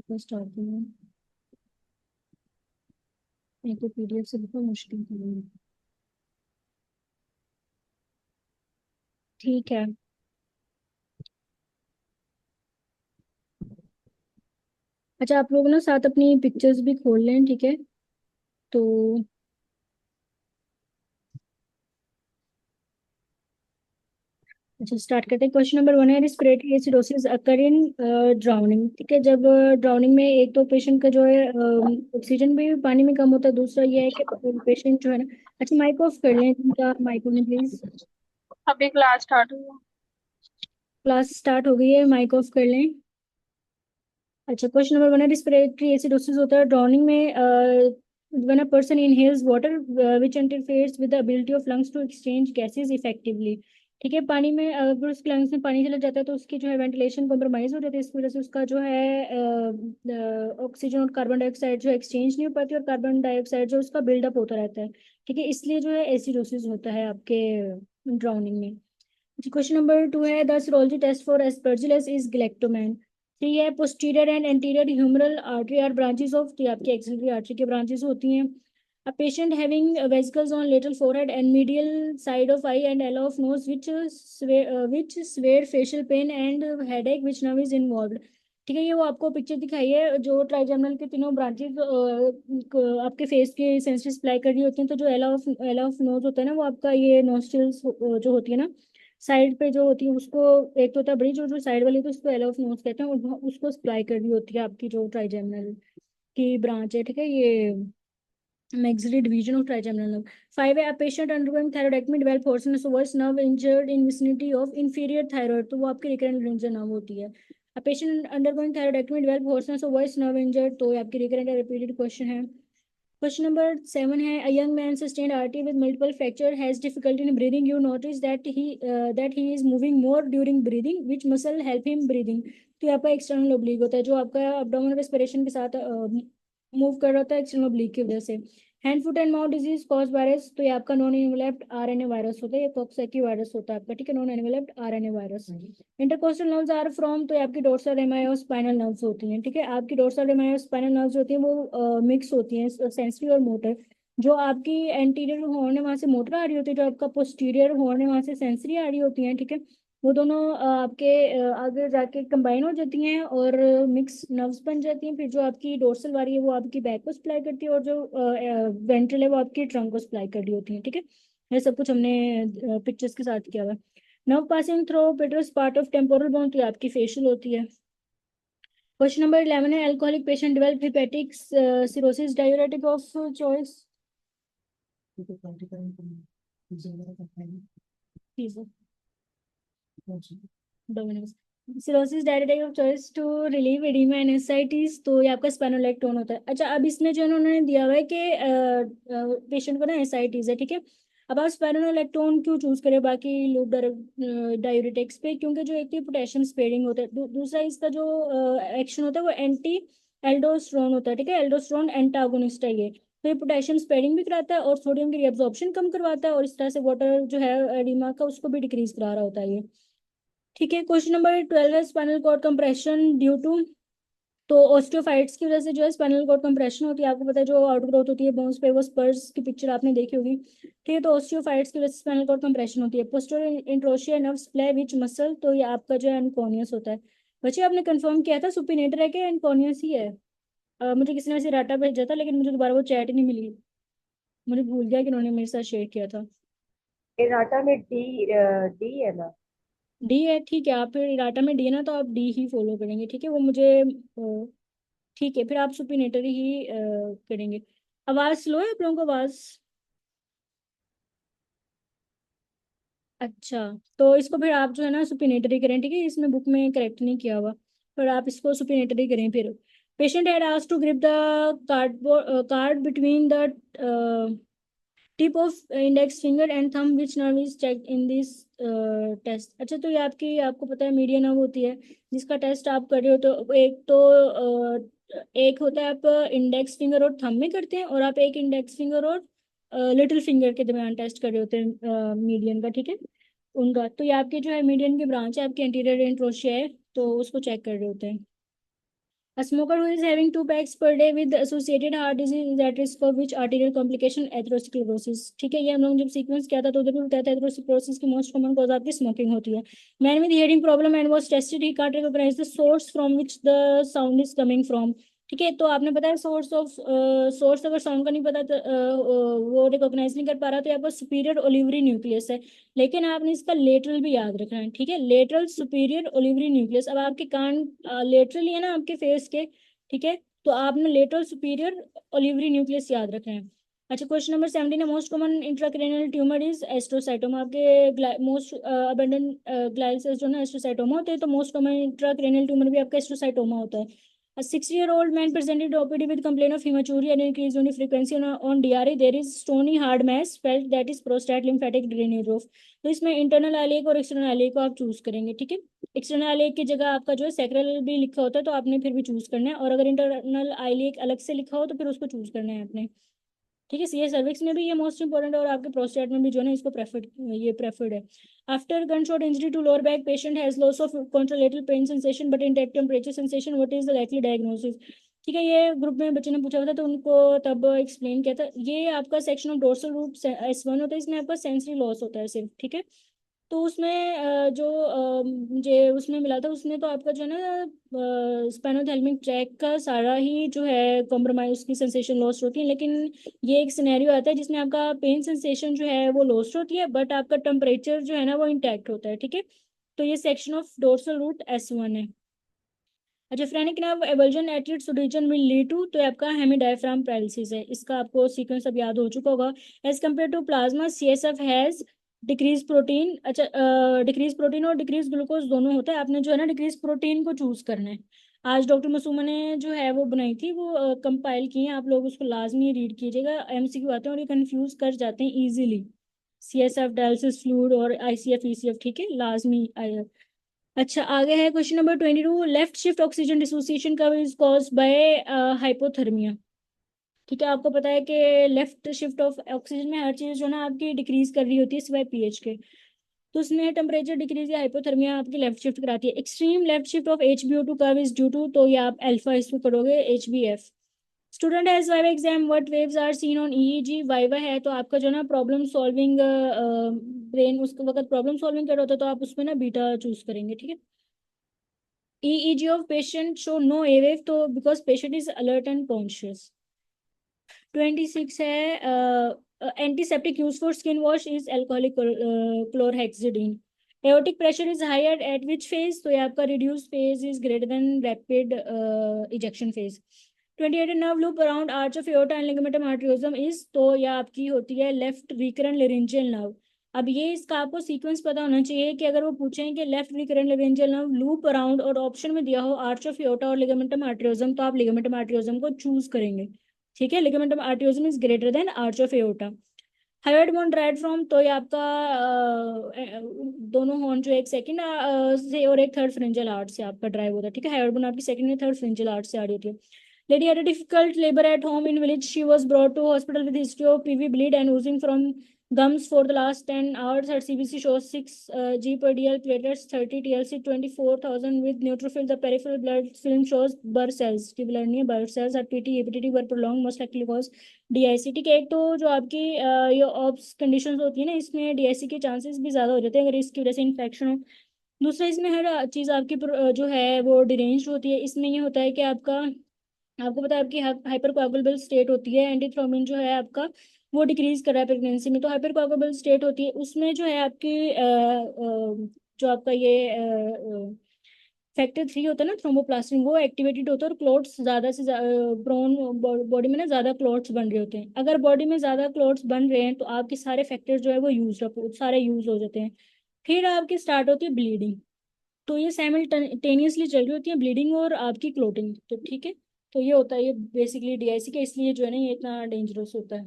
First आती है। एक तो पीडीएफ से बिल्कुल मुश्किल है। ठीक है। अच्छा, आप लोग ना साथ अपनी पिक्चर्स भी खोल लें, ठीक है। तो अच्छा, स्टार्ट करते हैं। क्वेश्चन नंबर 1 है, रेस्पिरेटरी एसिडोसिस अकर इन ड्राउनिंग। ठीक है, जब ड्राउनिंग में एक तो पेशेंट का जो है ऑक्सीजन भी पानी में कम होता है, दूसरा ये है कि पेशेंट जो है ना। अच्छा, माइक ऑफ कर लें इनका, माइक में प्लीज। अभी क्लास स्टार्ट हुआ। क्लास स्टार्ट हो गई है, माइक ऑफ कर लें। अच्छा, क्वेश्चन नंबर 1 है, रिस्पिरेटरी एसिडोसिस होता है ड्राउनिंग में when a person inhales water which interferes with the ability of lungs to exchange gases effectively. ठीक है, पानी में अगर उसके लंग्स में पानी चला जाता है तो उसकी जो है वेंटिलेशन कॉम्प्रोमाइज हो जाती है। इस वजह से उसका जो है ऑक्सीजन और कार्बन डाइऑक्साइड जो एक्सचेंज नहीं हो पाती और कार्बन डाइऑक्साइड जो उसका बिल्डअप होता रहता है। ठीक है, इसलिए जो है एसिडोसिस होता है आपके ड्राउनिंग में। क्वेश्चन नंबर 2 है, the serology test for aspergillus is galactomannan. ठीक है, posterior and anterior humeral artery are branches of, तो ये आपकी एक्सिलरी आर्टरी के ब्रांचेस होती हैं। A patient having vesicles on lateral forehead and medial side of eye and ala of nose which severe facial pain and headache which nerve is involved. ठीक है, ये वो आपको पिक्चर दिखाई है जो ट्राइजेमिनल के तीनों ब्रांचेस आपके फेस के सेंस सप्लाई कर रही होती हैं। तो जो एला ऑफ नोज होता है ना, वो आपका ये नोस्ट्रल्स जो होती है ना, साइड पे जो होती है उसको, एक तो होता है ब्रिज और जो साइड वाली तो उसको एलो ऑफ नोज कहते हैं, और उसको सप्लाई कर रही होती है आपकी जो ट्राइजेमिनल की ब्रांच है। ठीक है, ये maxillary division of trigeminal nerve. 5 है, a patient undergoing thyroidectomy develop porcine source nerve injured in vicinity of inferior thyroid, तो वो आपकी recurrent laryngeal nerve होती है। A patient undergoing thyroidectomy develop porcine source nerve injured, तो ये आपकी recurrent या repeated question है। Question number 7 है, a young man sustained RT with multiple fracture has difficulty in breathing. You notice that he is moving more during breathing. Which muscle help him breathing? तो ये आपका external oblique होता है जो आपका abdominal respiration के साथ मूव कर रहा होता है एक्सटर्नल ओब्लिक की वजह से। Hand foot and mouth disease cause virus, तो ये आपका नॉन एनवेलप्ड आरएनए वायरस होता है, ये कॉक्सैकी वायरस होता है आपका। ठीक है, non enveloped RNA virus. Intercostal nerves are from, तो ये आपकी डोर्सल रेमाई और स्पाइनल नर्व्स होती हैं। ठीक है, आपकी डोर्सल रेमाई और स्पाइनल नर्व्स होती हैं वो मिक्स होती हैं, सेंसरी और मोटर। जो आपकी एंटीरियर हॉर्न है वहां से मोटर आ रही होती है, जो आपका पोस्टीरियर हॉर्न है वहां से सेंसरी आ रही होती है। ठीक है, वो दोनों आपके आगे जाके कंबाइन हो जाती हैं और मिक्स नर्व्स बन जाती हैं। फिर जो आपकी डोर्सल वाली है वो आपकी बैक को सप्लाई करती है और जो वेंट्रल है वो आपकी ट्रंक को सप्लाई कर रही होती है। ठीक है, ये सब कुछ हमने पिक्चर्स के साथ किया हुआ है। Nerve passing through पेट्रस part of temporal bone, तो ये आपकी फेशियल होती है। क्वेश्चन नंबर 11 है, alcoholic patient develop hepatic cirrhosis diuretic of choice. Cirrhosis diuretic of choice to relieve oedema and ascites, तो ये आपका स्पेनोलेक्टोन होता है। अच्छा, अब इसमें जो उन्होंने दिया हुआ है कि पेशेंट को ना एसाइटिस है। ठीक है, अब आप स्पेनोलेक्टोन क्यों चूज करें बाकी लूप डायूरेटिक्स पे, क्योंकि जो एक तो पोटेशियम स्पेयरिंग होता है, दूसरा इसका जो एक्शन होता है वो एंटी एल्डोस्टेरोन होता है। ठीक है, एल्डोस्टेरोन एंटागोनिस्ट है ये। तो ये पोटेशियम स्पेयरिंग भी कराता है और सोडियम की रिएब्जॉर्प्शन कम करवाता है, और इस तरह से वाटर जो है एडिमा का उसको भी डिक्रीज करा रहा होता है ये। ठीक है, क्वेश्चन नंबर 12 है, spinal cord compression due to, तो ऑस्टियोफाइट्स की वजह से जो है स्पाइनल कॉर्ड कंप्रेशन होती है। आपको पता है जो आउटग्रोथ होती है बोन्स पे, वो स्पर्स की पिक्चर आपने देखी होगी। ठीक है, तो ऑस्टियोफाइट्स की वजह से स्पाइनल कॉर्ड कंप्रेशन होती है। Posterior interosseous nerve supply which muscle, तो ये आपका जो है एनकोनियस होता है। बच्चे, आपने कंफर्म किया था सुपिनेटर है कि एनकोनियस ही है? मुझे किसी ने वैसे डाटा भेजा था लेकिन मुझे दोबारा वो चैट ही नहीं मिली, मुझे भूल गया कि उन्होंने मेरे साथ शेयर किया था। इराटा में डी है ना। डी है, ठीक है। आप फिर डाटा में डी है ना, तो आप डी ही फॉलो करेंगे। ठीक है, वो मुझे ठीक है, फिर आप सुपिनेटरी ही करेंगे। आवाज स्लो है आप लोगों को, आवाज? अच्छा, तो इसको फिर आप जो है ना सुपिनेटरी करें। ठीक है, इसमें बुक में करेक्ट नहीं किया हुआ, पर आप इसको सुपिनेटरी करें फिर। Patient had asked to grip the card between the tip of index finger and thumb which nerve is checked in this test. अच्छा, तो ये आपकी, आपको पता है मीडियन नर्व होती है जिसका टेस्ट आप कर रहे हो। तो एक तो एक होता है आप इंडेक्स फिंगर और थंब में करते हैं, और आप एक इंडेक्स फिंगर और लिटिल फिंगर के दरमियान टेस्ट कर रहे होते हैं मीडियन का। ठीक है, उनका तो ये आपके जो है मीडियन की ब्रांच है, आपकी एंटीरियर एंट्रोशिया है, तो उसको चेक कर रहे होते हैं। A smoker who is having 2 packs per day with associated heart disease is at risk of which arterial complication atherosclerosis। ठीक है, ये हम लोग जब सीक्वेंस किया था तो उधर भी बताया था एथेरोस्क्लेरोसिस की मोस्ट कॉमन कॉज आपकी स्मोकिंग होती है। Man with hearing problem and was tested, he can't recognise the source from which the sound is coming from. ठीक है, तो आपने बताया सोर्स अगर साउंड का नहीं पता तो वो रिकॉग्नाइज नहीं कर पा रहा तो आपका सुपीरियर ओलिवरी न्यूक्लियस है। लेकिन आपने इसका लेटरल भी याद रखना है। ठीक है, लेटरल सुपीरियर ओलिवरी न्यूक्लियस। अब आपके कान लेटरली है ना आपके फेस के। ठीक है, तो आपने लेटरल सुपीरियर ओलिवरी न्यूक्लियस याद रखना है। अच्छा, क्वेश्चन नंबर 17 है most common intracranial tumour is astrocytoma. आपके मोस्ट अबेंडेंट ग्लाइल सेल्स जो ना एस्ट्रोसाइटोमा होते हैं, तो मोस्ट कॉमन इंट्राक्रेनियल ट्यूमर भी आपका एस्ट्रोसाइटोमा होता है। A 60-year-old man presented to OPD with complaint of hematuria and increased unit frequency on DRE. There is stony hard mass felt that is prostate lymphatic drainage of। तो इसमें internal आइलेक और external आइलेक को आप choose करेंगे। ठीक है, external आइलेक की जगह आपका जो है सैक्रल भी लिखा होता है तो आपने फिर भी चूज करना है, और अगर इंटरनल आइलेक अलग से लिखा हो तो फिर उसको चूज करना है आपने। ठीक है, सीए सर्विक्स में भी ये मोस्ट इंपॉर्टेंट है और आपके प्रोस्टेट में भी जो है ना इसको प्रेफर्ड है। After gun shot injury to lower back patient has loss of contralateral pain sensation but intact temperature sensation, what is the likely diagnosis. ठीक है, ये ग्रुप में बच्चे ने पूछा हुआ था तो उनको तब एक्सप्लेन किया था। ये आपका section of dorsal root S1 होता है, इसमें आपका सेंसरी लॉस होता है सिर्फ। ठीक है, तो उसमें जो मुझे उसमें मिला था उसमें तो आपका जो है ना स्पाइनोथेल्मिक ट्रैक का सारा ही जो है कॉम्प्रोमाइज, उसकी सेंसेशन लॉस्ट होती है। लेकिन ये एक सिनेरियो आता है जिसमें आपका पेन सेंसेशन जो है वो लॉस्ट होती है बट आपका टेम्परेचर जो है ना वो इंटैक्ट होता है। ठीक है, तो ये section of dorsal root S1 है। अच्छा, phrenic nerve ablation at its region will lead to, तो आपका हेमीडायफ्राम पैरालिसिस है। इसका आपको सीक्वेंस अब याद हो चुका होगा। As compare to plasma CSF has decrease protein. अच्छा, डिक्रीज प्रोटीन और डिक्रीज ग्लूकोज दोनों होता है। आपने जो है ना डिक्रीज प्रोटीन को चूज करना है। आज डॉक्टर मसूमा ने जो है वो बनाई थी, वो कंपाइल की है, आप लोग उसको लाजमी रीड कीजिएगा। MCQ आते हैं और ये कंफ्यूज कर जाते हैं इजीली। CSF डायलिसिस फ्लूइड और ICF ECF। ठीक है, लाजमी आया। अच्छा, आगे है question number 22। Left shift oxygen dissociation का इज कॉज्ड बाय हाइपोथर्मिया। ठीक है, आपको पता है कि लेफ्ट शिफ्ट ऑफ ऑक्सीजन में हर चीज जो ना आपकी डिक्रीज कर रही होती है सिवाय पीएच के। तो उसमें टेम्परेचर डिक्रीज या हाइपोथर्मिया आपकी लेफ्ट शिफ्ट कराती है। Extreme left shift of HBO2 curve is due to, तो ये आप अल्फा इसमें करोगे HBF। Student has viva exam, what waves are seen on EEG। Viva है तो आपका जो ना प्रॉब्लम सॉल्विंग ब्रेन, उस वक्त प्रॉब्लम सॉल्विंग कर रहा होता है तो आप उसमें ना बीटा चूज करेंगे। ठीक है, EEG of patient show no A wave, तो because patient is alert and conscious। 26 है antiseptic used for skin wash is alcoholic chlorhexidine। Aortic pressure is higher at which phase, तो ये आपका reduced phase is greater than rapid ejection phase। 28 nerve loop around arch of aorta and ligamentum arteriosum is, तो यह आपकी होती है left recurrent laryngeal nerve। अब ये इसका आपको सीक्वेंस पता होना चाहिए कि अगर वो पूछें कि left recurrent laryngeal nerve loop around और ऑप्शन में दिया हो आर्च ऑफ एओर्टा और लिगामेंटम आर्टेरियोसम, तो आप लिगामेंटम आर्टेरियोसम को चूज करेंगे। ठीक है, ligamentum arteriosum is greater than arch of aorta. Hyoid bone derived from, तो ये आपका दोनों हॉर्न जो एक सेकंड से और एक थर्ड फ्रिंजल आर्ट से आपका ड्राइव होता है। ठीक है, हाइवेड बोन आपकी सेकंड या थर्ड फ्रिंजल आर्ट से आ रही होती है। Lady had a difficult labor at home in village. She was brought to hospital with history of PV bleed and oozing from gums for the last 10 hours. Her CBC shows 6 G per DL, platelets 30, TLC 24,000 with neutrophil. The peripheral blood film shows Burr cells, tubular नहीं है, Burr cells. Her PT, APTT were prolonged, most likely cause DIC। ठीक है, एक तो जो आपकी ये obs conditions होती है ना, इसमें DIC के चांसेस भी ज़्यादा हो जाते हैं अगर इसकी वजह से इन्फेक्शन हो। दूसरा, इसमें हर चीज़ आपकी जो है वो डिरेंज होती है। इसमें ये होता है कि आपका, आपको पता है आपकी हाइपर कोagulable स्टेट होती है, एंटीथ्रोमिन जो है आपका वो डिक्रीज कर रहा है प्रेगनेंसी में, तो हाइपर कोagulable स्टेट होती है उसमें जो है आपकी जो आपका ये फैक्टर 3 होता है ना थ्रोम्बोप्लास्टिन, वो एक्टिवेटेड होता है और क्लॉट्स ज्यादा से ब्रोन बॉडी में ना ज्यादा क्लॉट्स बन रहे होते हैं। अगर बॉडी में ज्यादा क्लॉट्स बन रहे हैं तो आपके सारे फैक्टर्स जो है वो सारे यूज हो जाते हैं। फिर आपकी स्टार्ट होती है ब्लीडिंग, तो ये साइमल्टेनियसली चल रही होती है ब्लीडिंग और आपकी क्लोटिंग। तो ठीक है, तो ये होता है ये बेसिकली DIC का, इसलिए जो है ना ये इतना डेंजरस होता है।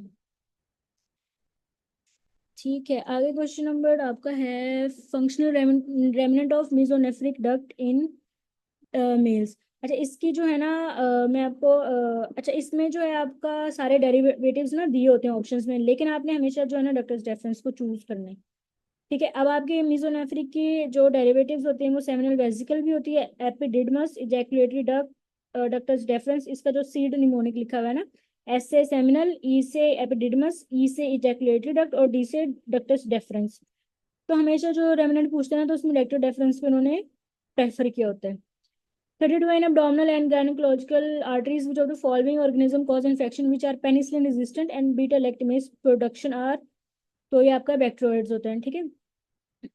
ठीक है, आगे क्वेश्चन नंबर आपका है functional remnant of mesonephric duct in males. अच्छा, इसकी जो है ना मैं आपको अच्छा इसमें जो है आपका सारे डेरिवेटिव्स ना दिए होते हैं ऑप्शंस में, लेकिन आपने हमेशा जो है ना डक्टस डेफरेंस को चूज करना है। ठीक है, अब आपके मीजोनेफ्रिक की जो डेरिवेटिव्स होते हैं वो सेमिनल वेसिकल भी होती है, epididymis, ejaculatory duct, ductus deference, इसका जो सीड निमोनिक लिखा हुआ है ना, एस से सेमिनल, ई से एपिडिडमस, ई से इजैकुलेटरी डक्ट और डी से डक्टस डेफरेंस। तो हमेशा जो रेमिनेंट पूछते हैं ना, तो उसमें डक्टस डेफरेंस पे उन्होंने प्रेफर किया होता है। Threaded vein, abdominal and gynecological arteries, which of the following organism cause infection, which are penicillin resistant and beta lactamase production are, तो ये आपका बैक्टीरियोइड्स होते हैं, ठीक है।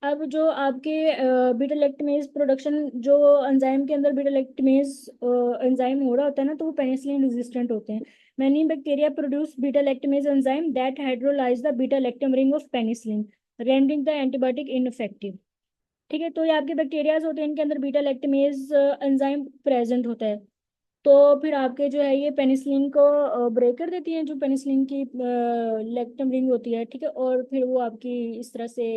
अब जो आपके बीटा लैक्टेमेज प्रोडक्शन, जो एंजाइम के अंदर बीटा लैक्टेमेज एंजाइम हो रहा होता है ना, तो वो पेनिसिलिन रेजिस्टेंट होते हैं। Many bacteria produce beta lactamase enzyme that hydrolyse the beta lactam ring of penicillin, rendering the antibiotic ineffective. ठीक है, तो ये आपके बैक्टीरियाज होते हैं, इनके अंदर बीटा लैक्टेमेज एंजाइम प्रेजेंट होता है। तो फिर आपके जो है ये पेनिसिलिन को ब्रेक कर देती हैं, जो पेनिसिलिन की लैक्टम रिंग होती है, ठीक है, और फिर वो आपकी इस तरह से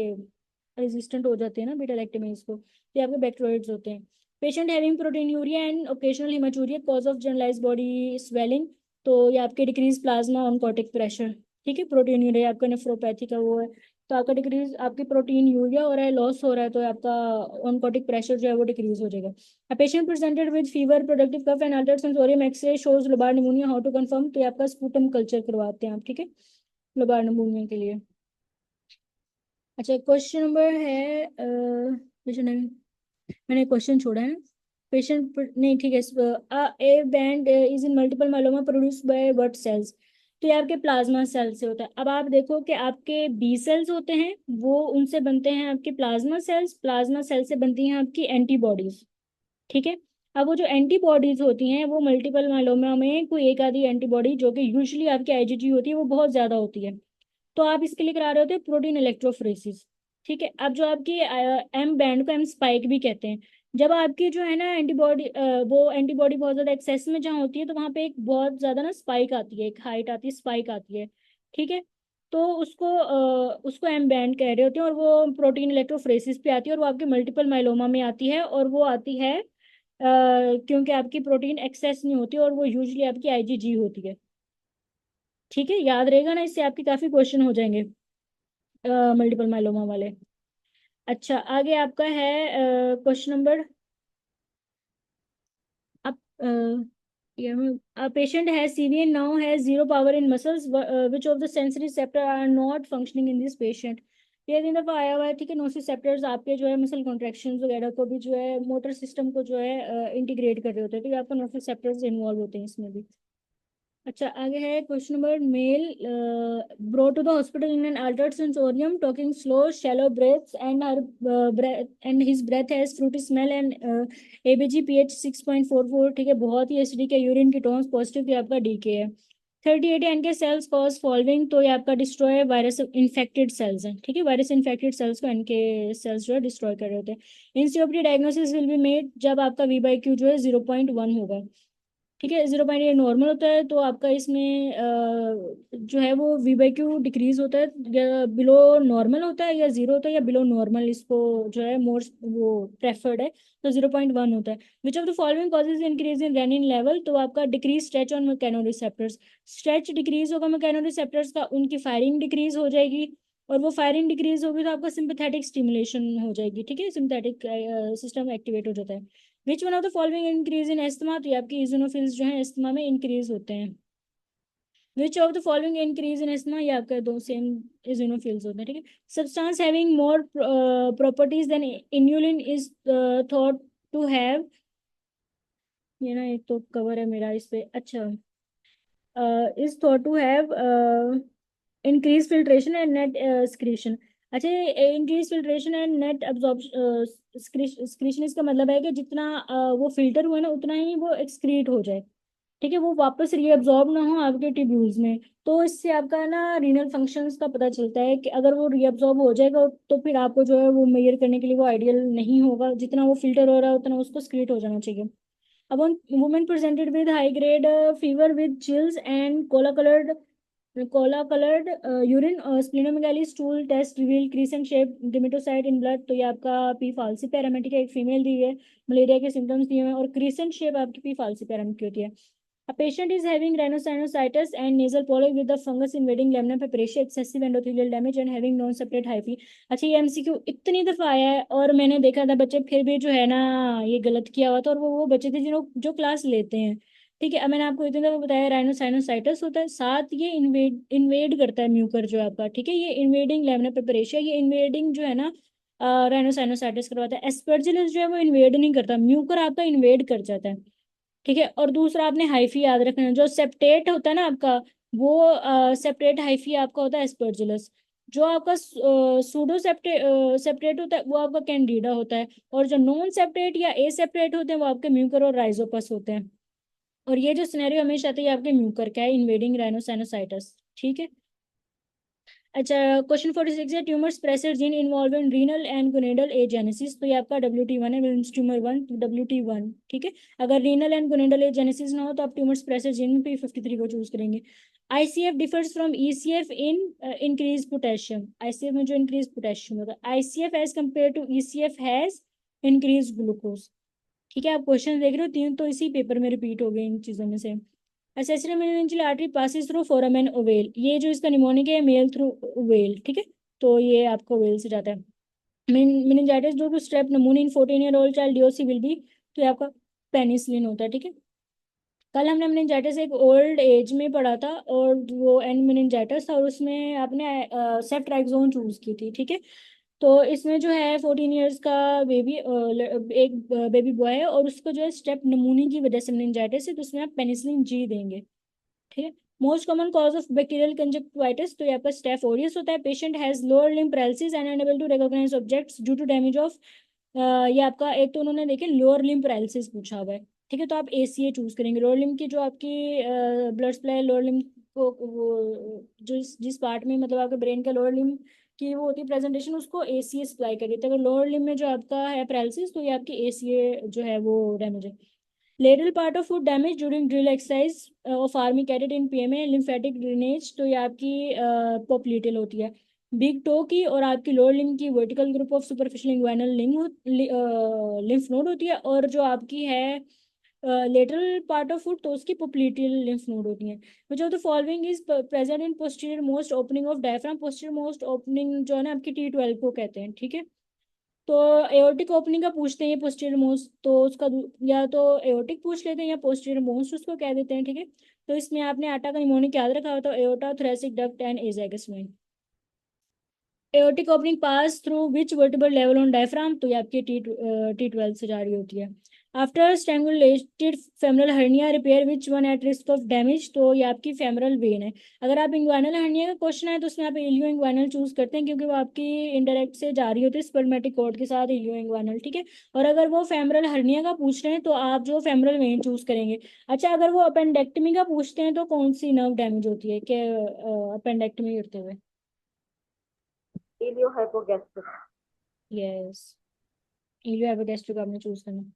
रेजिस्टेंट हो जाते हैं ना बीटा लैक्टेमेज को। तो ये आपके बैक्टीरियोइड्स होते हैं। Patient having proteinuria and occasional haematuria cause of generalise body swelling, तो ये आपके डिक्रीज प्लाज्मा ऑनकोटिक प्रेशर, ठीक है। प्रोटीनूरिया आपका नेफ्रोपैथी का वो है, तो आपका डिक्रीज, आपकी प्रोटीन यूरिया हो रहा है, लॉस हो रहा है, तो आपका ऑनकोटिक प्रेशर जो है वो डिक्रीज हो जाएगा। A patient presented with fever, productive cough and altered sensorium X-ray shows lobar pneumonia. How to confirm? तो ये आपका sputum culture करवाते हैं आप, ठीक है, लोबार निमोनिया के लिए। अच्छा, क्वेश्चन नंबर है पेशेंट, मैंने क्वेश्चन छोड़ा है ना, पेशेंट नहीं, ठीक है। A band is in multiple myeloma produce by what cells, तो ये आपके प्लाज्मा सेल से होता है। अब आप देखो कि आपके बी सेल्स होते हैं, वो उनसे बनते हैं आपके प्लाज्मा सेल्स, प्लाज्मा सेल से बनती हैं आपकी एंटीबॉडीज, ठीक है। अब वो जो एंटीबॉडीज होती हैं, वो मल्टीपल माइलोमा में कोई एक आधी एंटीबॉडी, जो कि यूजुअली आपकी आईजीजी होती है, वो बहुत ज्यादा होती है, तो आप इसके लिए करा रहे होते हैं प्रोटीन इलेक्ट्रोफोरेसिस, ठीक है। अब जो आपकी एम बैंड को एम स्पाइक भी कहते हैं, जब आपकी जो है ना एंटीबॉडी, वो एंटीबॉडी बहुत ज्यादा एक्सेस में जहाँ होती है, तो वहां पे एक बहुत ज्यादा ना स्पाइक आती है, एक हाइट आती है, स्पाइक आती है, ठीक है। तो उसको एम बैंड कह रहे होते हैं, और वो प्रोटीन इलेक्ट्रोफोरेसिस पे आती है, और वो आपके मल्टीपल माइलोमा में आती है, और वो आती है क्योंकि आपकी प्रोटीन एक्सेस नहीं होती, और वो यूजली आपकी आईजीजी होती है, ठीक है। याद रहेगा ना, इससे आपके काफी क्वेश्चन हो जाएंगे मल्टीपल माइलोमा वाले। अच्छा, आगे आपका है क्वेश्चन नंबर, अब patient has CV and now has zero power in muscles, which of the sensory receptor are not functioning in this patient। ये दिन दफा आया हुआ है, ठीक है। नोसिसेप्टर्स आपके जो है मसल कॉन्ट्रैक्शन वगैरह को भी जो है मोटर सिस्टम को जो है इंटीग्रेट कर रहे होते हैं, तो ये आपका नोसिसेप्टर्स इन्वॉल्व होते हैं इसमें भी। अच्छा, आगे है question number, male brought to the hospital in an altered sensorium, talking slow, shallow breaths, and her breath and his breath has fruity smell and ABG pH 6.44, ठीक है, बहुत ही एसिडिक है, यूरिन की टोन्स पॉजिटिव, ये आपका DK है। 38 N K sales cause following, तो ये आपका डिस्ट्रॉय वायरस इन्फेक्टेड सेल्स हैं, ठीक है। वायरस इन्फेक्टेड सेल्स को एन के सेल्स जो है डिस्ट्रॉय कर रहे होते हैं। In COPD diagnosis will be made जब आपका वी बाई क्यू जो है 0.1 होगा, ठीक है। 0.8 नॉर्मल होता है, तो आपका इसमें जो है वो वी बाई क्यू डिक्रीज होता है, या बिलो नॉर्मल होता है, या जीरो होता है, या बिलो नॉर्मल, इसको जो है मोर वो प्रेफर्ड है, तो 0.1 होता है। Which of the following causes increase in renin level, तो आपका decrease stretch on mechanoreceptors, stretch decrease होगा मैकेनोरिसेप्टर्स का, उनकी फायरिंग डिक्रीज हो जाएगी, और वो फायरिंग डिक्रीज होगी तो आपका सिंपैथेटिक स्टिमुलेशन हो जाएगी, ठीक है, सिंपैथेटिक सिस्टम एक्टिवेट हो जाता है। Which one of the following increase in asthma, तो ये आपकी इजोनोफिल्स जो है एस्थमा में इंक्रीज होते हैं। Which of the following increase in asthma, ये आपका दो सेम इजोनोफिल्स होते हैं, ठीक है। Substance having more properties than inulin is thought to have, ये ना एक तो कवर है मेरा इस पे, अच्छा, is thought to have increase filtration and net secretion. अच्छा, increase filtration and net absorption, secretion इसका मतलब है कि जितना वो फिल्टर हुआ ना, उतना ही वो एक्सक्रीट हो जाए, ठीक है, वो वापस रीअब्जॉर्ब ना हो आपके ट्यूब्यूल्स में। तो इससे आपका ना रीनल फंक्शंस का पता चलता है कि अगर वो रीअब्जॉर्ब हो जाएगा, तो फिर आपको जो है वो मेजर करने के लिए वो आइडियल नहीं होगा, जितना वो फिल्टर हो रहा है उतना उसको स्क्रीट हो जाना चाहिए। अब women presented with high grade fever with chills and cola coloured urine, splenomegaly stool test reveal crescent shape gametocyte in blood, तो ये आपका पी फाल्सी पैरामीटर है, एक फीमेल दी है, मलेरिया के सिम्टम्स दिए हुए हैं, और क्रीसेंट शेप आपकी पी फाल्सी पैरामीटर की होती है। A patient is having rhinosinusitis and nasal polyp with the fungus invading lamina papyracea, excessive endothelial damage and having non-separate hyphae. अच्छा, ये एमसीक्यू इतनी दफा आया है और मैंने देखा था बच्चे फिर भी जो है ना ये गलत किया हुआ था, और वो बच्चे थे जो क्लास लेते हैं। ठीक है, अब मैंने आपको इतनी दफा बताया राइनोसाइनोसाइटिस होता है, साथ ये इन्वेड करता है म्यूकर जो है आपका। ठीक है, ये इन्वेडिंग लेमिना पेपरेशिया, ये इन्वेडिंग जो है ना राइनोसाइनोसाइटिस करवाता है। एस्परजिलस जो है वो इन्वेड नहीं करता, म्यूकर आपका इन्वेड कर जाता है। ठीक है, और दूसरा आपने हाइफी याद रखना है, जो सेप्टेट होता है ना आपका, वो सेप्टेट हाइफी आपका होता है एस्परजिलस। जो आपका सूडो सेप्टेट होता है वो आपका कैंडिडा होता है, और जो नॉन सेप्टेट या ए सेप्टेट होते हैं वो आपके म्यूकर और राइजोपस होते हैं। और ये जो सिनेरियो हमेशा आता है ये आपके म्यूकर का है, इन्वेडिंग राइनोसाइनोसाइटिस। ठीक है। अच्छा, क्वेश्चन 46 है tumour suppressor gene involve in renal and gonadal agenesis. तो ये आपका WT1 है, विल्स ट्यूमर 1, WT1। ठीक है, अगर रीनल एंड गोनेडल एजेनेसिस ना हो तो आप ट्यूमर स्प्रेसर जीन में P53 को चूज करेंगे। ICF differs from ECF in increase potassium. ICF में जो इंक्रीज पोटेशियम होता है, ICF as compare to ECF has increase glucose. ठीक है, आप क्वेश्चन देख रहे हो, तीन तो इसी पेपर में रिपीट हो गए इन चीजों में से। accessory meningeal artery passes through foramen ovale, ये जो इसका निमोनिक है मेल थ्रू ओवेल। ठीक है, तो ये आपको ओवेल से जाता है। meningitis due to strep pneumoniae in 14-year-old child DOC will be, तो ये आपका पेनिसिलिन होता है। ठीक है, कल हमने मेनिंजाइटिस एक ओल्ड एज में पढ़ा था और वो एंड मेनिंजाइटिस था, और उसमें आपने सेफ्ट्राइक्सोन चूज की थी। ठीक है, तो इसमें जो है 14 ईयर्स का बेबी, एक बेबी बॉय है और उसको जो है स्टेप नमूनी की वजह से मेनिंजाइटिस है, तो उसमें आप पेनिसिलिन जी देंगे। ठीक है, most common cause of bacterial conjunctivitis, तो ये आपका स्टेफ ओरियस होता है। Patient has lower limb paralysis and unable to recognise objects due to damage of, ये आपका एक तो उन्होंने देखे लोअर लिम्ब पैरालिसिस पूछा हुआ है। ठीक है, तो आप ACA चूज करेंगे। लोअर लिम्ब की जो आपकी ब्लड सप्लाई लोअर लिम्ब को वो जिस पार्ट में मतलब आपके ब्रेन का लोअर लिम्ब की वो होती है प्रेजेंटेशन, उसको ACA सप्लाई करिए। तो अगर लोअर लिम्ब में जो आपका है पैरालिसिस तो ये आपकी ACA जो है वो डैमेज है। Lateral part of foot damage during drill exercise of army cadet in PMA, lymphatic drainage, तो ये आपकी पोप्लीटिल होती है। बिग टो की और आपकी लोअर लिम्ब की vertical group of superficial inguinal lymph node होती है, और जो आपकी है लेटरल पार्ट ऑफ फुट तो उसकी पोप्लीटियल लिम्फ नोड होती है। Which of the following is present in posterior most opening of diaphragm. Posterior most opening जो है ना आपकी T12 को कहते हैं। ठीक है, तो एओर्टिक ओपनिंग का पूछते हैं ये पोस्टीरियर मोस्ट, तो उसका या तो एओर्टिक पूछ लेते हैं या पोस्टीरियर मोस्ट उसको कह देते हैं। ठीक है, तो इसमें आपने आटा का निमोनिक याद रखा हो तो एओर्टा, थोरेसिक डक्ट एंड एजागस में। Aortic opening pass through which vertebral level on diaphragm, तो ये आपकी T12 से जा रही होती है। After strangulated femoral hernia repair which one at risk of damage, तो ये आपकी फेमरल वेन है। अगर आप इंग्वाइनल हर्निया का क्वेश्चन है तो उसमें आप इलियो इंग्वाइनल चूज करते हैं क्योंकि वो आपकी इंडायरेक्ट से जा रही होती है स्पर्मेटिक कॉर्ड के साथ इलियो इंग्वाइनल। ठीक है, और अगर वो फेमरल हर्निया का पूछ रहे हैं तो आप जो फेमरल वेन चूज करेंगे। अच्छा, अगर वो अपेंडेक्टमी का पूछते हैं तो कौन सी नर्व डैमेज होती है कि अपेंडेक्टमी करते हुए? इलियो हाइपोगैस्ट्रिक। यस, इलियो एपिगैस्ट्रिक आपने चूज करना।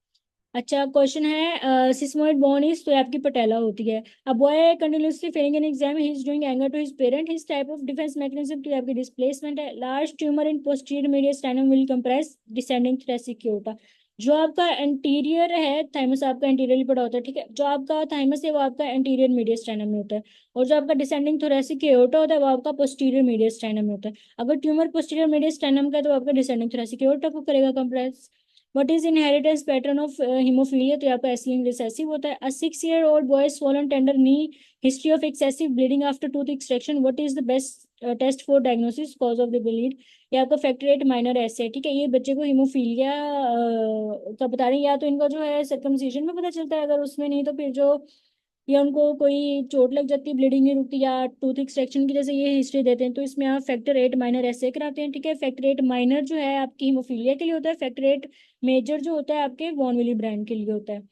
अच्छा, क्वेश्चन है सिस्मोइड बोन इज, तो ये आपकी पटेला होती है। अब boy continuously failing an exam, he is doing anger to his parent, his type of defence mechanism, तो ये आपकी डिस्प्लेसमेंट है। Large tumour in posterior mediastinum will compress descending thoracic aorta. जो आपका एंटीरियर है थाइमस, आपका एंटीरियर पड़ा होता है। ठीक है, जो आपका थाइमस है वो आपका एंटीरियर मीडियस्टाइनम में होता है, और जो आपका डिसेंडिंग थोरैसिक एओर्टा होता है वो आपका पोस्टीरियर मीडियस्टाइनम में होता है। अगर ट्यूमर पोस्टीरियर मीडियस्टाइनम का है तो आपका डिसेंडिंग थोरैसिक एओर्टा को करेगा compress. What is inheritance pattern of hemophilia, तो यहाँ पे एसिलिन रिसेसिव होता है। A 6-year-old boy swollen tender knee, history of excessive bleeding after tooth extraction. What is the best test for diagnosis cause of the bleed? ये आपका factor 8 minor ऐसे है। ठीक है, ये बच्चे को हीमोफीलिया का बता रहे हैं, या तो इनका जो है सर्कमसिजन में पता चलता है, अगर उसमें नहीं तो फिर जो या उनको कोई चोट लग जाती है ब्लीडिंग नहीं रुकती, या टूथ एक्सट्रैक्शन की जैसे ये हिस्ट्री देते हैं, तो इसमें आप फैक्टर 8 माइनर ऐसे कराते हैं। ठीक है, फैक्टर 8 माइनर जो है आपकी हीमोफीलिया के लिए होता है, फैक्टर 8 मेजर जो होता है आपके वॉनविली ब्रांड के लिए होता है।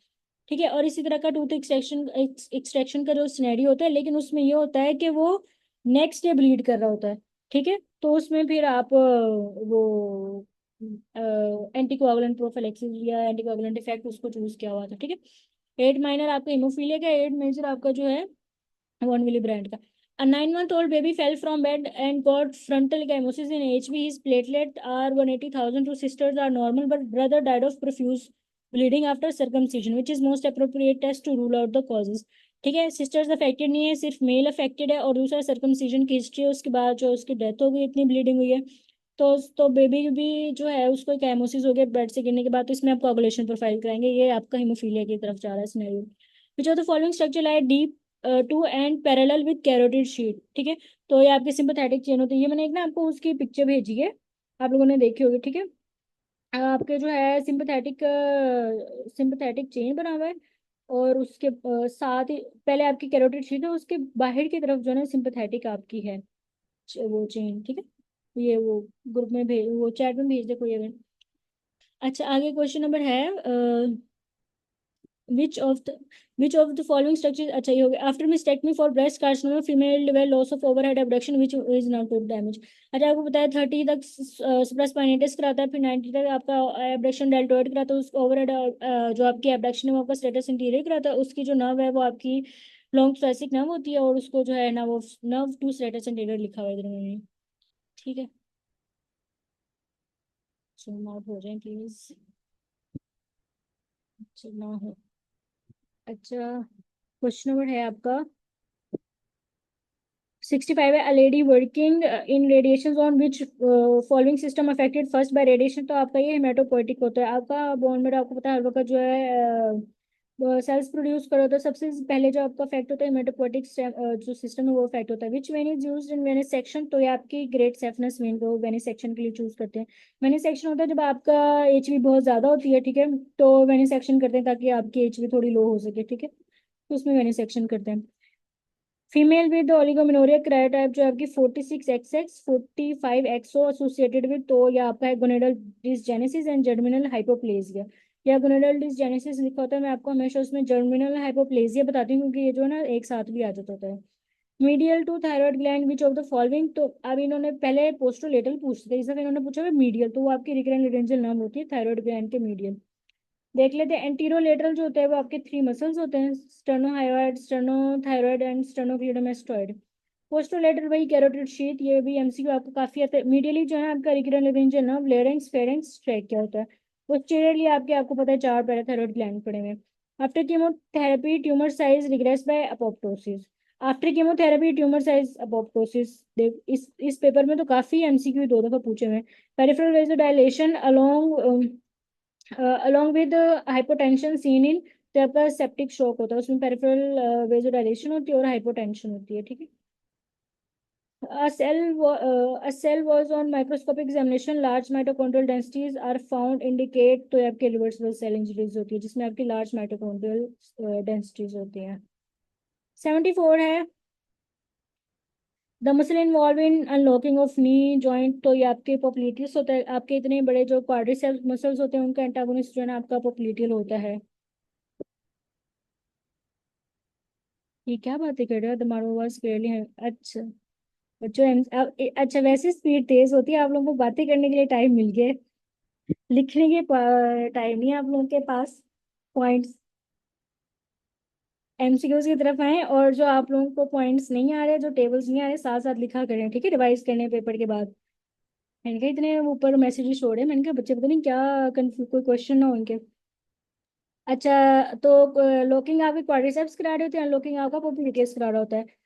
ठीक है, और इसी तरह का टूथ एक्सट्रैक्शन एक्सट्रैक्शन का जो सिनेरियो होता है, लेकिन उसमें ये होता है कि वो नेक्स्ट डे ब्लीड कर रहा होता है। ठीक है, तो उसमें फिर आप वो एंटीकोआगुलेंट प्रोफिलैक्सिस या एंटीकोआगुलेंट इफेक्ट उसको चूज किया हुआ था। ठीक है, 8 माइनर आपका हीमोफीलिया का, 8 मेजर आपका जो है वन विली ब्रांड का। A 9-month-old baby fell from bed and got frontal ecchymosis in HB. His platelet are 180,000. Two sisters are normal, but brother died of profuse bleeding after circumcision. Which is most appropriate test to rule out the causes? ठीक है। Sisters affected नहीं है, सिर्फ mail affected है, और दूसरा circumcision की history है, उसके बाद जो उसकी डेथ हो गई, इतनी ब्लीडिंग हुई है, तो बेबी भी जो है उसको एक हेमोसिस हो गया ब्लड से गिरने के बाद, तो इसमें आप कोगुलेशन प्रोफाइल कराएंगे। ये आपका हीमोफीलिया की तरफ जा रहा है scenario. Which of the following structure lie deep to and parallel with carotid sheath. ठीक है। तो ये आपकी सिंपैथेटिक चेन होती है। ये मैंने एक ना आपको उसकी पिक्चर भेजी है, आप लोगों ने देखी होगी। ठीक है। आपके जो है सिंपैथेटिक चेन बना हुआ है, और उसके साथ ही पहले आपकी कैरोटिड शीट है, उसके बाहर की तरफ जो है ना सिंपैथेटिक आपकी है वो चेन। ठीक है। ये वो ग्रुप में भेज, वो चैट में भेज दे कोई अगर। अच्छा, आगे क्वेश्चन नंबर है which of the which of the following structure. अच्छा, ये हो गया। After mastectomy for breast carcinoma female develop loss of overhead abduction which is not to damage. अच्छा, आपको बताया 30 तक सुप्रास्पाइनेटस कराता है, फिर 90 तक आपका एब्डक्शन डेल्टोइड कराता है, उसको ओवरहेड जो आपकी एब्डक्शन है वो आपका स्टेटस इंटीरियर कराता है, उसकी जो नर्व है वो आपकी लॉन्ग थोरैसिक नर्व होती है, और उसको जो है ना वो नर्व टू स्टेटस इंटीरियर लिखा हुआ है इधर में। ठीक है। जूम आउट हो जाए प्लीज, ना हो। अच्छा, क्वेश्चन नंबर है आपका 65 है। A lady working in radiation on which following system affected first by radiation. तो आपका ये हेमेटोपोइटिक होता है। आपका बोन मेरो आपको पता है हर वक्त जो है सेल्स प्रोड्यूस करो, तो सबसे पहले जो आपका अफेक्ट होता है हेमेटोपोइटिक जो सिस्टम है वो अफेक्ट होता है। Which vein is used in venesection. तो ये आपकी ग्रेट सेफनेस वेन को वेनिसेक्शन के लिए चूज करते हैं। वेनिसेक्शन होता है जब आपका एचबी बहुत ज्यादा होती है। ठीक है। तो वेनिसेक्शन करते हैं ताकि आपकी एचबी थोड़ी लो हो सके। ठीक है। तो उसमें वेनिसेक्शन करते हैं। फीमेल विद ओलिगोमेनोरिया क्रायोटाइप जो आपकी 46XX 45XO एसोसिएटेड विद, तो यह आपका है gonadal dysgenesis and germinal hypoplasia. या गोनेडल डिसजेनेसिस लिखा होता है, मैं आपको हमेशा उसमें जर्मिनल हाइपोप्लेजिया बताती हूँ क्योंकि ये जो है ना एक साथ भी आ जाता होता है। Medial to thyroid gland which of the following. तो अब इन्होंने पहले पोस्टोलेटल पूछते थे, इस दफा इन्होंने पूछा है मीडियल, तो वो आपकी रिकरेंट लेरेंजियल नर्व होती है थायराइड ग्लैंड के मीडियल। देख लेते हैं। एंटीरोलेटरल जो होते हैं वो आपके 3 मसल्स होते हैं, स्टर्नोहायोइड, स्टर्नोथायरॉइड एंड स्टर्नोक्लीडोमास्टोइड। पोस्टोलेटरल वही कैरोटिड शीथ, ये भी एमसीक्यू आपको काफी आता है। मीडियली जो है आपका रिकरल laryngeal nerve, larynx, pharynx, trachea होता है। पोस्टीरियरली आपको पता है 4 पैराथायरॉइड ग्लैंड पड़े हुए हैं। After chemotherapy tumour size regress by apoptosis. After chemotherapy tumour size apoptosis. देख इस पेपर में तो काफी एमसीक्यू 2 दफा पूछे हुए हैं। Peripheral vasodilation along with hypotension seen in, तो आपका सेप्टिक शॉक होता है, उसमें पेरिफेरल वेजोडाइलेशन होती है और हाइपोटेंशन होती है। ठीक है। A cell was on microscopic examination, large mitochondrial densities are found indicate, तो ये आपके रिवर्सिबल सेल इंजरीज होती है जिसमें आपकी लार्ज माइटोकॉन्ड्रियल डेंसिटीज होती हैं। 74 है। The muscle involve in unlocking of knee joint. तो ये आपके पोप्लीटियस होता है, आपके इतने बड़े जो क्वाड्रिसेप्स मसल्स होते हैं उनका एंटागोनिस्ट जो है ना आपका पोप्लीटियल होता है। ये क्या बातें कर रहे हो, तुम्हारा आवाज क्लियरली है। अच्छा बच्चों, अच्छा वैसे स्पीड तेज होती है, आप लोगों को बातें करने के लिए टाइम मिल गया है। लिखने के टाइम नहीं है आप लोगों के पास। पॉइंट्स एमसीक्यूज की तरफ आए, और जो आप लोगों को पॉइंट्स नहीं आ रहे, जो टेबल्स नहीं आ रहे, साथ साथ लिखा करें। ठीक है। रिवाइज करने पेपर के बाद। मैंने कहा इतने ऊपर मैसेजेस छोड़े, मैंने कहा बच्चे पता नहीं क्या कंफ्यूज, कोई क्वेश्चन ना हो उनके। अच्छा, तो लॉकिंग आपके क्वाड्रिसेप्स करा रहे होते हैं, अनलॉकिंग आपका पोप्लीटियस करा रहा होता है।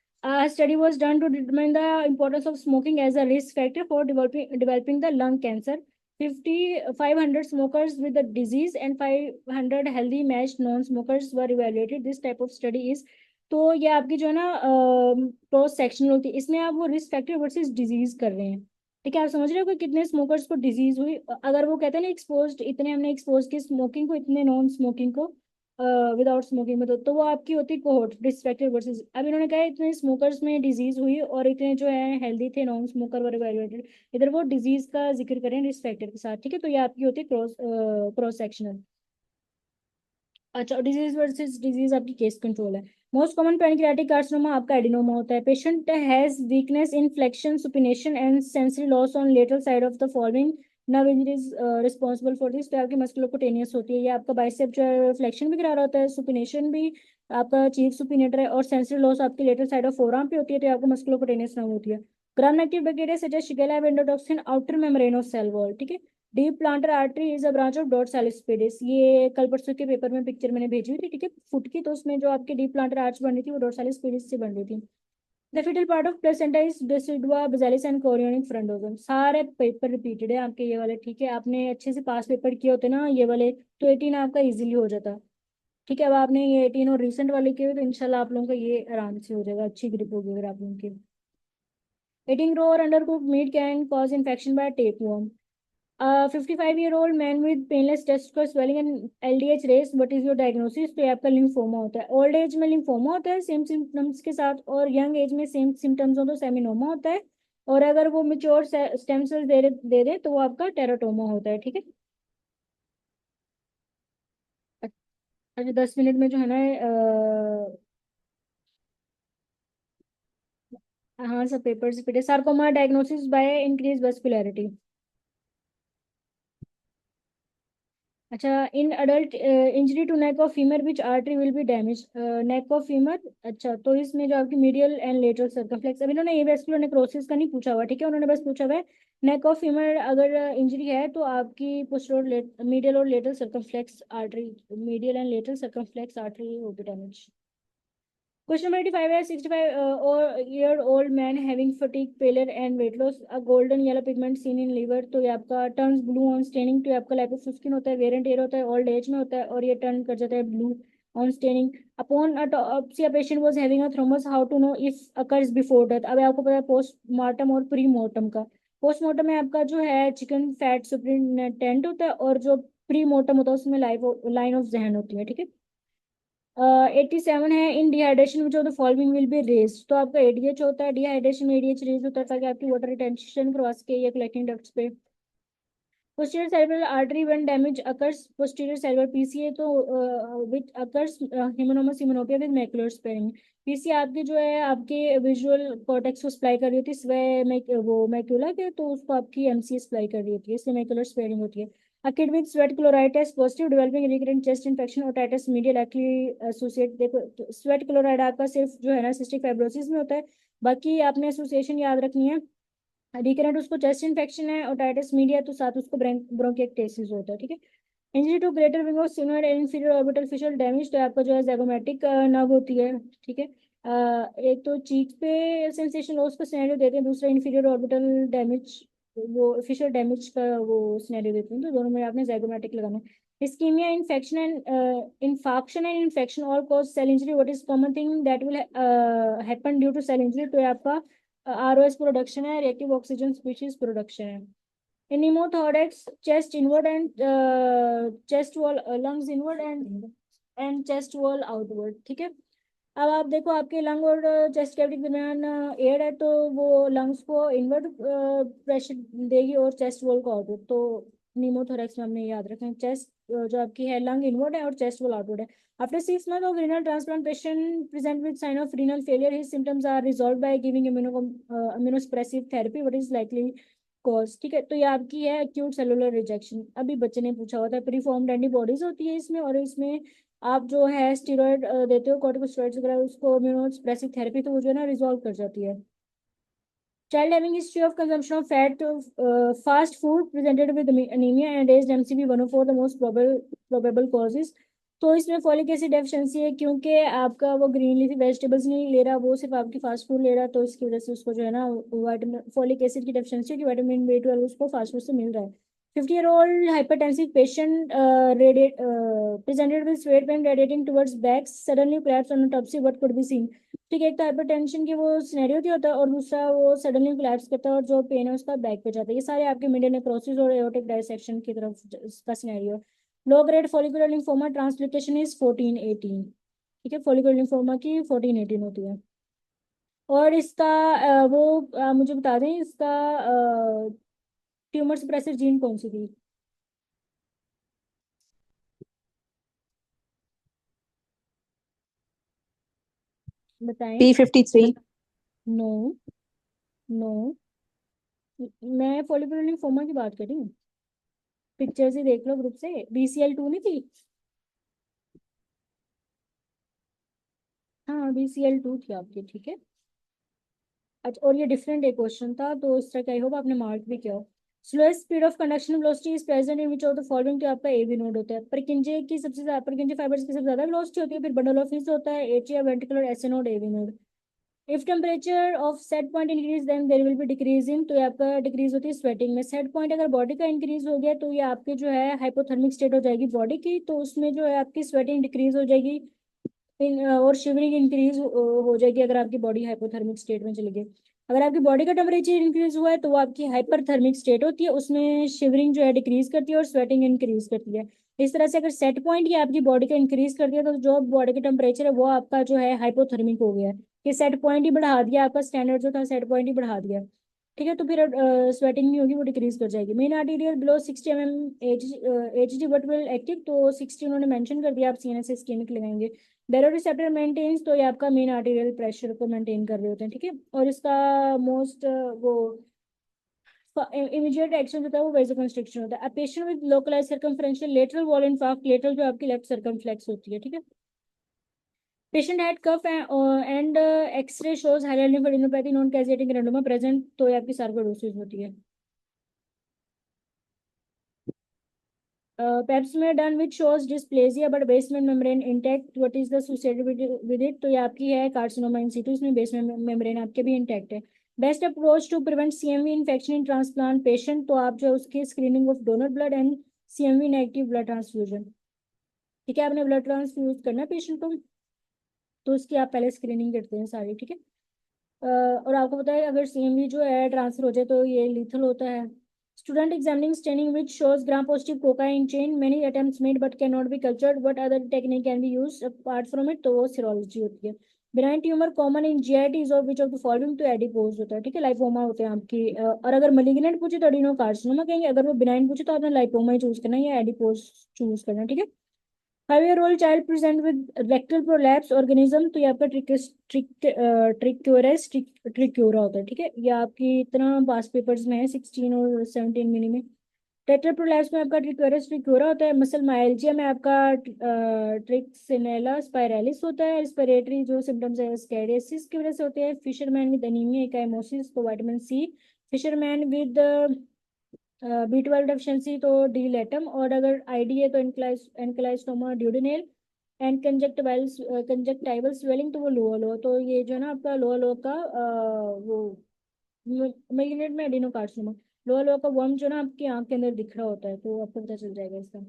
Study was done to determine the importance of smoking as a risk factor for developing the lung cancer. 500 smokers with the disease and 500 healthy matched non-smokers were evaluated. This type of study is, तो ये आपकी जो है ना cross sectional होती है, इसमें आप वो रिस्क फैक्टर वर्सेस डिजीज कर रहे हैं। ठीक है। आप समझ रहे हो कि कितने स्मोकर्स को डिजीज हुई, अगर वो कहते हैं ना एक्सपोज, इतने हमने एक्सपोज किए स्मोकिंग को, इतने नॉन स्मोकिंग को विदाउट स्मोकिंग में, तो वो आपकी होती कोहोर्ट रिस्क फैक्टर वर्सेस। अब इन्होंने कहा इतने स्मोकर्स में डिजीज हुई और इतने जो है हेल्दी थे नॉन स्मोकर वर इवेलुएटेड, इधर वो डिजीज का जिक्र करें रिस्क फैक्टर के साथ। ठीक है। तो ये आपकी होती है क्रॉस सेक्शनल। अच्छा, डिजीज वर्सेस डिजीज आपकी केस कंट्रोल है। मोस्ट कॉमन पैनक्रियाटिक कार्सिनोमा आपका एडिनोमा होता है। Patient has weakness in flexion supination and sensory loss on lateral side of the following nerve injuries responsible for this. तो आपकी musculocutaneous होती है, ये आपका बाइसेप जो है फ्लेक्शन भी करा रहा होता है, सुपिनेशन भी आपका चीफ सुपिनेटर है, और सेंसरी लॉस आपकी लेटरल साइड ऑफ फोरआर्म पे होती है, तो ये आपको मस्कुलोकुटेनियस नर्व होती है। Gram negative bacteria such as shigella endotoxin outer membrane of cell wall. ठीक है। Deep plantar artery is a branch of dorsalis pedis. ये कल परसों के पेपर में पिक्चर मैंने भेजी हुई थी, ठीक है, फुट की, तो उसमें जो आपकी डीप प्लांटर आर्च बन रही थी वो डॉर्सालिस पेडिस से बन रही थी। The fetal part of placenta is decidua basalis and chorionic frondosum. सारे पेपर रिपीटेड है आपके ये वाले, ठीक है, आपने अच्छे से पास पेपर किए होते ना ये वाले, तो 18 आपका इजीली हो जाता। ठीक है, अब आपने ये 18 और रिसेंट वाले किए हुए, तो इंशाल्लाह आप लोगों का ये आराम से हो जाएगा, अच्छी ग्रिप होगी अगर आप लोगों की। 18 raw or undercooked meat can cause infection by tapeworm. A 55-year-old man with painless testicular swelling and LDH raised, what is your diagnosis? तो ये आपका लिम्फोमा होता है। ओल्ड एज में लिम्फोमा होता है सेम सिम्टम्स के साथ, और यंग एज में सेम सिम्टम्स हो तो सेमिनोमा होता है, और अगर वो मेच्योर स्टेम सेल्स दे दे तो वो आपका टेराटोमा होता है, ठीक है। अच्छा, 10 मिनट में जो है ना हाँ सब पेपर से पिटे। Sarcoma diagnosis by increase vascularity. अच्छा, in adult injury to neck of femur which artery will be damage. Neck of femur, अच्छा तो इसमें जो आपकी मीडियल एंड लेटरल सर्कमफ्लेक्स, अब इन्होंने ये वेस्कुलर नेक्रोसिस का नहीं पूछा हुआ, ठीक है, उन्होंने बस पूछा हुआ है नेक ऑफ फीमर अगर इंजरी है तो आपकी पोस्टीरियर मीडियल और lateral circumflex artery, medial and lateral circumflex artery होगी डैमेज। Question number 85 है 65 or year old man having fatigue, pallor and weight loss, a golden yellow pigment seen in liver, तो ये आपका turns blue on staining, तो ये आपका लाइपोसुस्किन होता है, वेरिएंट एयर होता है, ओल्ड एज में होता है, और ये टर्न कर जाता है blue on staining. Upon autopsy a patient was having a thrombus, how to know if occurs before death। अब आपको पता है पोस्टमार्टम और प्री मोर्टम का। पोस्टमार्टम में आपका जो है चिकन फैट सुपरिटेंडेंट होता है, और जो प्री मोर्टम होता है उसमें लाइन ऑफ जहन होती है, ठीक है। 87 है in dehydration which of the following will be raise, तो आपका एडीएच होता है, डिहाइड्रेशन में एडीएच रेज होता है ताकि आपकी वाटर रिटेंशन करवा सके ये कलेक्टिंग डक्ट्स पे। posterior cerebral artery when damage occurs, posterior cerebral PCA तो which occurs heminomus heminopia with macular sparing। PCA आपके जो है आपके विजुअल कॉर्टेक्स को सप्लाई कर रही होती है, स्वे वो मैक्यूला के, तो उसको आपकी एमसीए सप्लाई कर रही होती है, इसलिए मैक्यूलर स्पेयरिंग होती है। A kid with sweat chloride test positive developing recurrent chest infection otitis media likely associate। देखो स्वेट क्लोराइड आपका सिर्फ जो है ना सिस्टिक फाइब्रोसिस में होता है, बाकी आपने एसोसिएशन याद रखनी है। रिकरेंट उसको चेस्ट इन्फेक्शन है, ओटाइटिस मीडिया तो साथ उसको ब्रोंकिएक्टेसिस होता है, ठीक है। Injury to greater wing of sigmoid and inferior orbital fissure damage, तो आपका जो है जैगोमेटिक नर्व होती है, ठीक है। एक तो चीक पे सेंसेशन लॉस का सिनेरियो देते हैं, दूसरा इंफीरियर ऑर्बिटल डैमेज, वो फिशर डैमेज का वो सिनेरियो देते हैं, तो दोनों में आपने जैगोमेटिक लगाना है। Ischaemia infection and infarction and infection all cause cell injury, what is common thing that will happen due to cell injury, तो ये आपका आरओएस प्रोडक्शन है, रिएक्टिव ऑक्सीजन स्पीशीज प्रोडक्शन है। In pneumothorax, chest inward and chest wall, lungs inward and chest wall outward, ठीक है। अब आप देखो आपके लंग और चेस्ट कैविटी के दरमियान एयर है, तो वो लंग्स को इनवर्ड प्रेशर देगी और चेस्ट वॉल को आउटवर्ड, तो निमोथोरैक्स में हमने याद रखें चेस्ट जो आपकी है लंग इनवर्ड है और चेस्ट वॉल आउटवर्ड है। After 6 months of renal transplant, patient present with sign of renal failure. His symptoms are resolved by giving immunosuppressive therapy. What is likely cause, ठीक है, तो ये आपकी है acute cellular rejection। अभी बच्चे ने पूछा होता है प्रीफॉर्म्ड एंटीबॉडीज होती है इसमें, और इसमें आप जो है स्टीरॉयड देते हो कॉर्टिकोस्टेरॉइड्स वगैरह, उसको इम्यूनोसप्रेसिव थेरेपी, तो वो जो है ना रिजॉल्व कर जाती है। Child having history of consumption of fat fast food presented with anaemia and as MCV 104 the most probable causes, तो इसमें फॉलिक एसिड डेफिशिएंसी है, क्योंकि आपका वो ग्रीन लीफी वेजिटेबल्स नहीं ले रहा, वो सिर्फ आपकी फास्ट फूड ले रहा, तो इसकी वजह से उसको जो है ना वाइटामिन फॉलिक एसिड की डेफिशिएंसी है कि विटामिन B12 उसको फास्ट फूड से मिल रहा है। 50-year-old hypertensive patient presented with weight pain radiating towards back, suddenly collapsed on autopsy, what could be seen। ठीक है, एक तो हाइपरटेंशन की वो सिनेरियो की होता है, और दूसरा वो सडनली कोलैप्स करता है और जो पेन है उसका बैक पे जाता है। ये सारे आपके मीडियल नेक्रोसिस और एओर्टिक डायसेक्शन की तरफ इसका scenario. Low grade follicular lymphoma translocation is 14-18, ठीक है, फॉलिकुलर लिम्फोमा की 14-18 होती है। और इसका मुझे बता दें इसका ट्यूमर सप्रेसर जीन कौन सी थी, बताएं। P53। नो, नो, मैं फॉलिकुलर लिम्फोमा की बात कर रही हूँ, पिक्चर्स ही देख लो ग्रुप से, BCL2 नहीं थी। हाँ BCL2 थी आपकी, ठीक है। अच्छा, और ये डिफरेंट एक क्वेश्चन था, तो इस तरह का आई होप आपने मार्क भी किया हो। Slowest speed of conduction velocity is present in which of the following, तो आपका एवी नोड होता है। परकिंजे की सबसे ज्यादा, परकिंजे फाइबर्स की सबसे ज्यादा वेलोसिटी होती है, फिर बंडल ऑफ फिश होता है, एच या वेंट्रिकुलर एसे node, AV node. If temperature of set point increase then there will be decrease in, तो ये आपका डिक्रीज होती है स्वेटिंग में। सेट पॉइंट अगर बॉडी का इंक्रीज हो गया तो ये आपके जो है हाइपोथर्मिक स्टेट हो जाएगी बॉडी की, तो उसमें जो है आपकी स्वेटिंग डिक्रीज हो जाएगी और शिवरिंग इंक्रीज हो जाएगी अगर आपकी बॉडी हाइपोथर्मिक स्टेट में चली गई। अगर आपकी बॉडी का टेम्परेचर इंक्रीज हुआ है तो वो आपकी हाइपरथर्मिक स्टेट होती है, उसमें शिवरिंग जो है डिक्रीज करती है और स्वेटिंग इंक्रीज करती है। इस तरह से अगर सेट पॉइंट ये आपकी बॉडी का इंक्रीज कर दिया तो जो बॉडी का टेम्परेचर है वो आपका जो है हाइपोथर्मिक हो गया है। ये सेट पॉइंट ही बढ़ा दिया, आपका स्टैंडर्ड जो था सेट पॉइंट ही बढ़ा दिया। ठीक है, तो फिर स्वेटिंग नहीं होगी, वो डिक्रीज कर जाएगी। Main arterial below 60 mm H D but will active, तो 60 उन्होंने मेंशन कर दिया, आप सीएनएस से स्किमिक लगाएंगे। बेरोरिसेप्टर मेंटेन्स, तो ये आपका मेन आर्टीरियल प्रेशर को मेंटेन कर रहे होते हैं। ठीक है, और इसका मोस्ट वो इमीडिएट एक्शन होता है वो वेजोकंस्ट्रिक्शन होता है। Patient with localize circumferential lateral wall infarct, lateral जो आपकी लेफ्ट सर्कमफ्लेक्स होती है। ठीक है, patient had cough and X-ray shows highlight lymphadenopathy non caseating granuloma present, तो ये आपकी सार्कोइडोसिस होती है। पेप्स में done which shows dysplasia but basement membrane intact, what is the associated with it, तो ये आपकी है कार्सिनोमा इन सिटू, इसमें बेसमेंट मेम्ब्रेन आपके भी इंटैक्ट है। Best approach to prevent CMV infection in transplant patient, तो आप जो है उसकी screening of donor blood and CMV negative blood transfusion. ठीक है, आपने ब्लड ट्रांसफ्यूज करना है पेशेंट को, तो उसकी आप पहले स्क्रीनिंग करते हैं सारी। ठीक है, और आपको पता है अगर सीएमवी जो है ट्रांसफर हो जाए तो ये लीथल होता है। Student examining staining which shows gram positive cocci in chain, many attempts made but can not be cultured, what other technique can be used apart from it, तो वो सीरोलॉजी होती है। Benign tumour common in GIT of which of the following, तो adipose होता है। ठीक है, lipoma होते हैं आपकी, और अगर मलिग्नेंट पूछे तो एडिनो कार्सिनोमा कहेंगे, अगर वो बिनाइन पूछे तो आपने लाइपोमा ही चूज करना है या एडिपोज चूज करना है। ठीक है, 5 year old child present with rectal prolapse organism, तो ये आपका ट्रिक्योरस ट्रिक्योरा होता है। ठीक है, ये आपकी इतना पास पेपर्स में है 16 और 17 मिनी में। टेट्रल प्रोलैप्स में आपका ट्रिक्योरस ट्रिक्योरा होता है। मसल माइल्जिया में आपका ट्रिक्सिनेला स्पाइरालिस होता है। रेस्पिरेटरी जो सिम्टम्स है स्कैरियोसिस की वजह से होते हैं। फिशरमैन विद एनीमिया इकाइमोसिस, तो vitamin C. Fisherman with B12 deficiency, तो डी लेटम। और अगर आईडी है तो एनक्लाइस्टोमा ड्यूडेनेल एंड कंजक्टिवल स्वेलिंग, तो वो लोअर लो, तो ये जो है ना आपका लोअर लो का वो मेलिग्नेंट में एडिनोकार्सिनोमा। लोअर लो का वर्म जो ना आपकी आंख के अंदर दिख रहा होता है, तो आपको पता चल जाएगा इसका।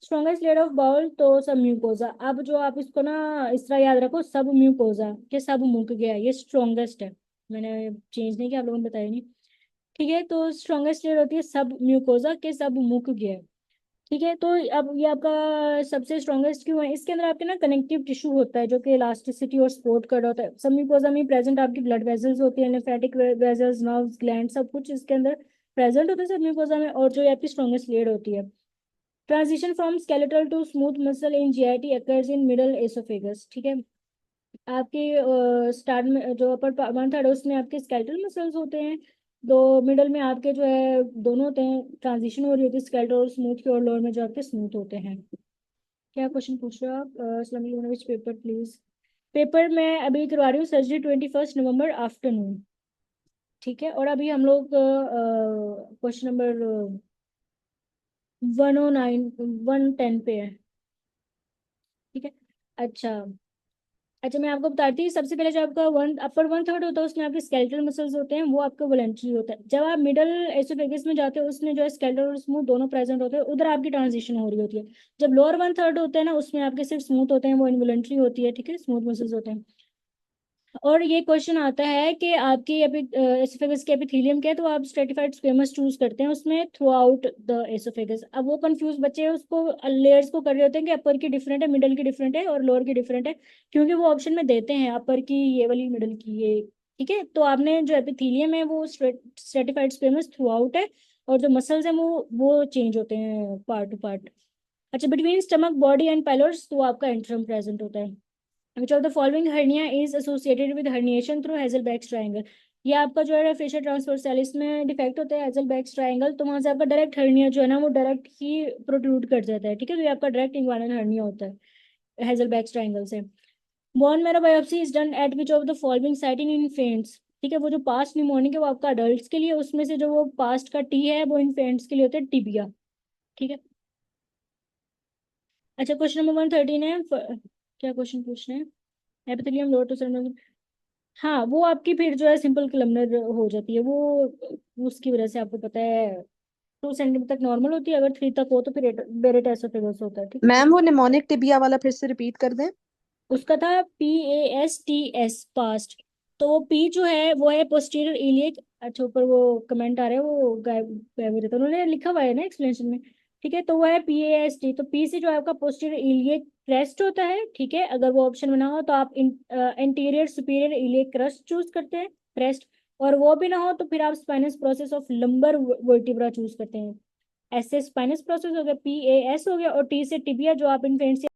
स्ट्रॉन्गेस्ट लेयर ऑफ बाउल, तो सब म्यूकोजा। अब जो आप इसको ना इस तरह याद रखो, सब म्यूकोजा के सब मुक गया, ये स्ट्रॉन्गेस्ट है। मैंने चेंज नहीं किया, आप लोगों ने बताया नहीं। ठीक है, तो स्ट्रॉन्गेस्ट लेयर होती है सब म्यूकोजा के सब मुक गया। ठीक है, तो अब ये आपका सबसे स्ट्रॉन्गेस्ट क्यों है, इसके अंदर आपके ना कनेक्टिव टिश्यू होता है जो कि इलास्टिसिटी और सपोर्ट कर रहा होता है। सब म्यूकोजा में प्रेजेंट आपकी ब्लड वेजल्स होती है, लिम्फेटिक वेजल्स, नर्व्स, ग्लैंड, सब कुछ इसके अंदर प्रेजेंट होता है सब म्यूकोजा में। और जो ये आपकी स्ट्रॉन्गेस्ट लेयर होती है। Transition from skeletal to smooth muscle in GIT occurs in middle oesophagus. ठीक है, आपके स्टार्ट में जो अपर वन थर्ड है उसमें आपके स्केलेटल मसल्स होते हैं, दो मिडल में आपके जो है दोनों होते हैं, ट्रांजिशन हो रही होती है स्केलेटल और स्मूथ की, और लोअर में जो आपके स्मूथ होते हैं। क्या क्वेश्चन पूछ रहे हो आप? विच पेपर प्लीज? पेपर मैं अभी करवा रही हूँ सर्जरी 21 नवंबर आफ्टरनून। ठीक है, और अभी हम लोग क्वेश्चन नंबर 109 110 पे है। ठीक है, अच्छा। अच्छा, मैं आपको बताती हूँ, सबसे पहले जो आपका वन थर्ड होता है उसमें आपके स्केलेटल मसल्स होते हैं, वो आपका वॉलेंट्री होता है। जब आप मिडल एसोफेगस में जाते हो उसमें जो है स्केलेटल और स्मूथ दोनों प्रेजेंट होते हैं, उधर आपकी ट्रांजिशन हो रही होती है। जब लोअर वन थर्ड होते हैं ना उसमें आपके सिर्फ स्मूथ होते हैं, वो इनवॉलेंट्री होती है। ठीक है, स्मूथ मसल्स होते हैं। और ये क्वेश्चन आता है कि आपकी एसोफेगस के एपिथेलियम क्या है, तो आप स्ट्रेटिफाइड स्क्वेमस चूज करते हैं उसमें थ्रू आउट द एसोफेगस। अब वो कंफ्यूज बच्चे हैं उसको लेयर्स को कर रहे होते हैं कि अपर की डिफरेंट है, मिडल की डिफरेंट है और लोअर की डिफरेंट है, क्योंकि वो ऑप्शन में देते हैं अपर की ये वाली, मिडल की ये। ठीक है, तो आपने जो एपिथेलियम है वो स्ट्रेटिफाइड स्क्वेमस थ्रू आउट है, और जो मसल्स हैं वो चेंज होते हैं पार्ट टू पार्ट। अच्छा, बिटवीन स्टमक बॉडी एंड पाइलोर्स, तो आपका एंट्रम प्रेजेंट होता है। Which of the following hernia is associated with herniation through Hazelback's triangle? ये आपका जो है फेशियल ट्रांसवर्सालिस में डिफेक्ट होता है हेजलबैक्स ट्रायंगल, तो वहां से आपका डायरेक्ट हर्निया जो है ना वो डायरेक्ट ही प्रोट्रूड कर जाता है। ठीक है, तो ये आपका डायरेक्ट इंग्वानल हर्निया होता है हेजलबैक्स ट्रायंगल से। Bone marrow biopsy is done at which of the following site in infants? ठीक है। वो जो पास्ट निमोनिक है वो आपका अडल्ट के लिए, उसमें से जो वो पास्ट का टी है वो इन्फेंट्स के लिए होता है टिबिया। ठीक है। अच्छा, क्वेश्चन नंबर 113 है। क्या क्वेश्चन पूछना है? Epithelium lower to central. हाँ, वो आपकी फिर जो है सिंपल कलमनर हो जाती है वो, उसकी वजह से आपको पता है 2 सेंटीमीटर तक नॉर्मल होती है, अगर 3 तक हो तो फिर बेरेट एसोफेगस होता है। ठीक है। मैम वो निमोनिक टिबिया वाला फिर से रिपीट कर दें। उसका था PASTS पास्ट। तो वो पी जो है वो है पोस्टीरियर इलियक। अच्छा, ऊपर वो कमेंट आ रहा है, वो गायब गायब हो रहता है, उन्होंने लिखा हुआ है ना एक्सप्लेनेशन में। ठीक है, तो वो है PAST। तो पी से जो है आपका पोस्टीरियर इलियक क्रेस्ट होता है। ठीक है, अगर वो ऑप्शन बना हो तो आप interior superior iliac crust choose करते हैं, क्रेस्ट। और वो भी ना हो तो फिर आप spinous process of lumbar vertebra choose करते हैं। एस से स्पाइनस प्रोसेस हो गया, PAS हो गया, और टी से टिबिया जो आप इन्फेंट